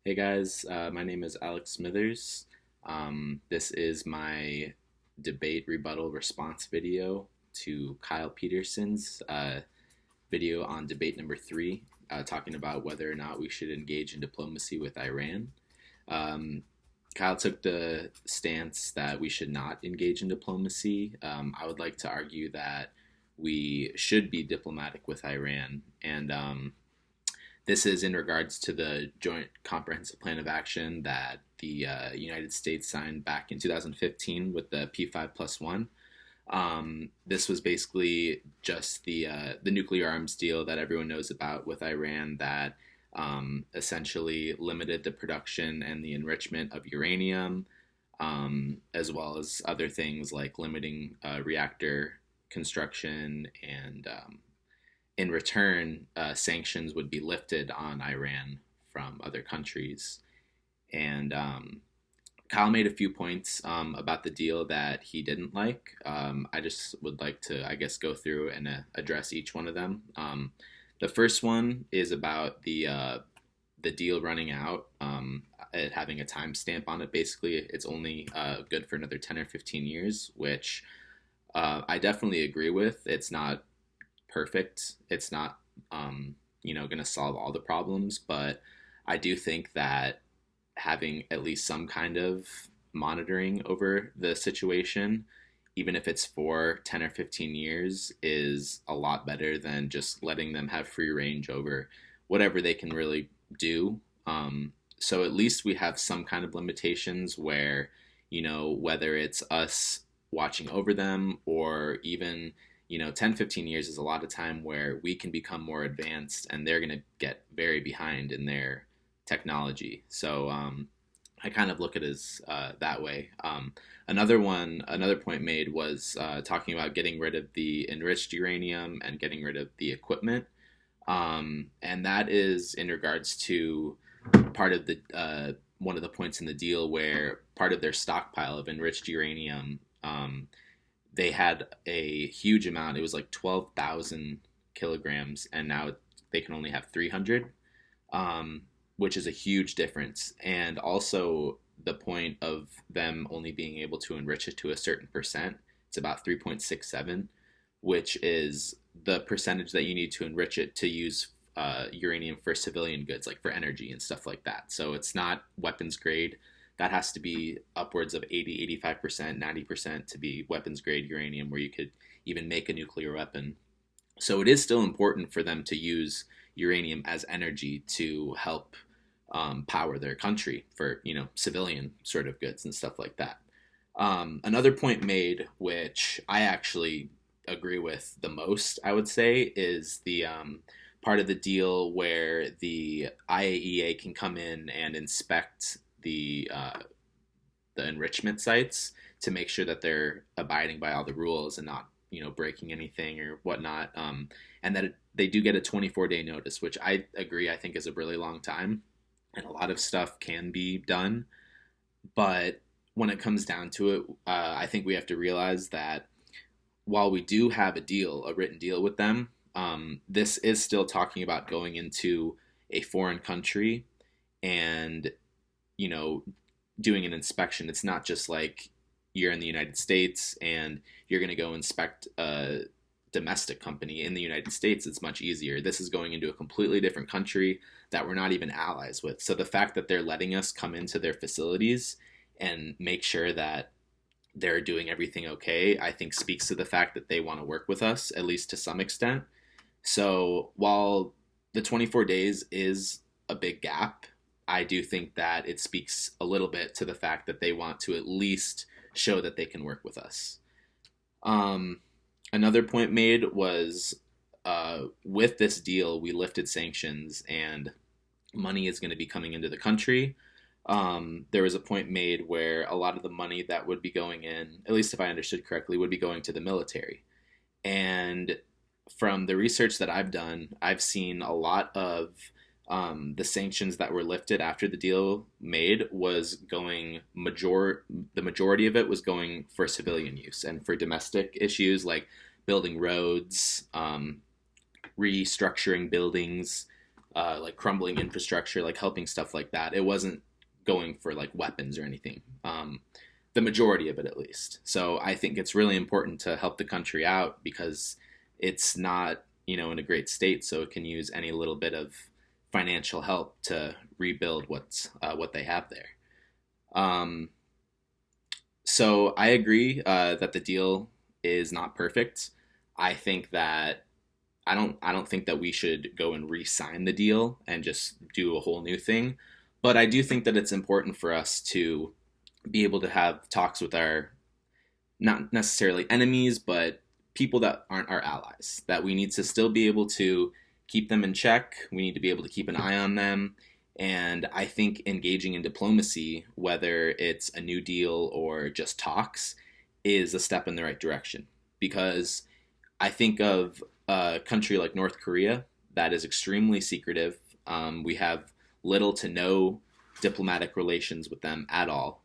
Hey guys, my name is Alex Smithers. This is my debate rebuttal response video to Kyle Peterson's video on debate number three, talking about whether or not we should engage in diplomacy with Iran. Um, Kyle took the stance that we should not engage in diplomacy. I would like to argue that we should be diplomatic with Iran, and this is in regards to the Joint Comprehensive Plan of Action that the United States signed back in 2015 with the P5+1. This was basically just the nuclear arms deal that everyone knows about with Iran that essentially limited the production and the enrichment of uranium, as well as other things like limiting reactor construction and in return, sanctions would be lifted on Iran from other countries. And Kyle made a few points about the deal that he didn't like. I just would like to, I guess, go through and address each one of them. The first one is about the deal running out, it having a timestamp on it. Basically, it's only good for another 10 or 15 years, which I definitely agree with. It's not perfect. It's not, going to solve all the problems, but I do think that having at least some kind of monitoring over the situation, even if it's for 10 or 15 years, is a lot better than just letting them have free range over whatever they can really do. So at least we have some kind of limitations where, whether it's us watching over them or even 10, 15 years is a lot of time where we can become more advanced and they're going to get very behind in their technology. So I kind of look at it as that way. Another point made was talking about getting rid of the enriched uranium and getting rid of the equipment. And that is in regards to part of the one of the points in the deal where part of their stockpile of enriched uranium, they had a huge amount. It was like 12,000 kilograms, and now they can only have 300, which is a huge difference. And also the point of them only being able to enrich it to a certain percent, it's about 3.67, which is the percentage that you need to enrich it to use uranium for civilian goods, like for energy and stuff like that. So it's not weapons grade. That has to be upwards of 80, 85%, 90% to be weapons grade uranium where you could even make a nuclear weapon. So it is still important for them to use uranium as energy to help power their country for, civilian sort of goods and stuff like that. Another point made, which I actually agree with the most, I would say, is the part of the deal where the IAEA can come in and inspect the enrichment sites to make sure that they're abiding by all the rules and not breaking anything or whatnot, and that they do get a 24-day notice, which I agree, I think is a really long time, and a lot of stuff can be done. But when it comes down to it, I think we have to realize that while we do have a written deal with them, this is still talking about going into a foreign country and doing an inspection. It's not just like you're in the United States and you're going to go inspect a domestic company in the United States. It's much easier. This is going into a completely different country that we're not even allies with. So the fact that they're letting us come into their facilities and make sure that they're doing everything okay, I think speaks to the fact that they want to work with us, at least to some extent. So while the 24 days is a big gap, I do think that it speaks a little bit to the fact that they want to at least show that they can work with us. Another point made was with this deal, we lifted sanctions and money is going to be coming into the country. There was a point made where a lot of the money that would be going in, at least if I understood correctly, would be going to the military. And from the research that I've done, I've seen a lot of the sanctions that were lifted after the deal made was going the majority of it was going for civilian use and for domestic issues like building roads, restructuring buildings, like crumbling infrastructure, like helping stuff like that. It wasn't going for like weapons or anything. The majority of it, at least. So I think it's really important to help the country out because it's not, in a great state, so it can use any little bit of financial help to rebuild what they have there. Um, so I agree that the deal is not perfect. I think that I don't think that we should go and re-sign the deal and just do a whole new thing. But I do think that it's important for us to be able to have talks with our not necessarily enemies, but people that aren't our allies. That we need to still be able to keep them in check. We need to be able to keep an eye on them. And I think engaging in diplomacy, whether it's a new deal or just talks, is a step in the right direction. Because I think of a country like North Korea that is extremely secretive. We have little to no diplomatic relations with them at all.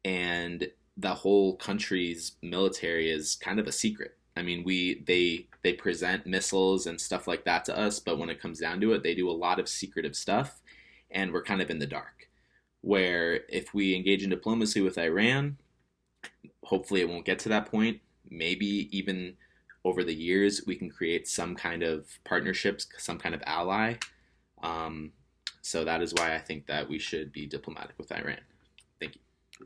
And the whole country's military is kind of a secret. I mean, they present missiles and stuff like that to us, but when it comes down to it, they do a lot of secretive stuff, and we're kind of in the dark. Where if we engage in diplomacy with Iran, hopefully it won't get to that point. Maybe even over the years we can create some kind of partnerships, some kind of ally. So that is why I think that we should be diplomatic with Iran.